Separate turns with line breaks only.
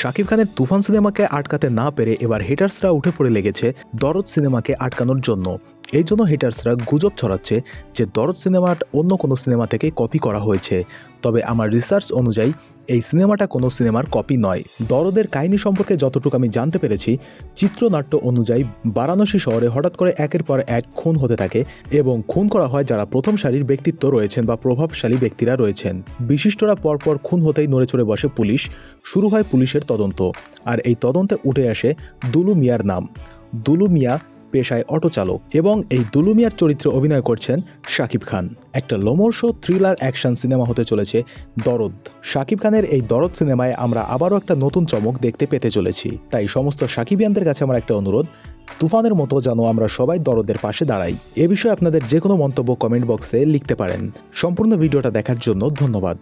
শাকিব খানের তুফান সিনেমাকে আটকাতে না পেরে এবার হেটার্সরা উঠে পড়ে লেগেছে দরদ সিনেমাকে আটকানোর জন্য। এই জন্য হেটার্সরা গুজব ছড়াচ্ছে যে দরদ সিনেমার অন্য কোনো সিনেমা থেকে কপি করা হয়েছে। তবে আমার রিসার্চ অনুযায়ী এই সিনেমাটা কোনো সিনেমার কপি নয়। দরদের কাহিনী সম্পর্কে যতটুকু আমি জানতে পেরেছি, চিত্রনাট্য অনুযায়ী বারাণসী শহরে হঠাৎ করে একের পর এক খুন হতে থাকে এবং খুন করা হয় যারা প্রথম সারির ব্যক্তিত্ব রয়েছেন বা প্রভাবশালী ব্যক্তিরা রয়েছেন। বিশিষ্টরা পরপর খুন হতেই নড়েচড়ে বসে পুলিশ। শুরু হয় পুলিশের তদন্ত, আর এই তদন্তে উঠে আসে দুলু মিয়ার নাম। দুলু মিয়া পেশায় অটো চালক এবং এই দুলু মিয়ার চরিত্রে অভিনয় করছেন শাকিব খান। একটা লোমর্ষ থ্রিলার অ্যাকশন সিনেমা হতে চলেছে দরদ। শাকিব খানের এই দরদ সিনেমায় আমরা আবারও একটা নতুন চমক দেখতে পেতে চলেছি। তাই সমস্ত শাকিবিয়ানদের কাছে আমার একটা অনুরোধ, তুফানের মতো যেন আমরা সবাই দরদের পাশে দাঁড়াই। এ বিষয়ে আপনাদের যে কোনো মন্তব্য কমেন্ট বক্সে লিখতে পারেন। সম্পূর্ণ ভিডিওটা দেখার জন্য ধন্যবাদ।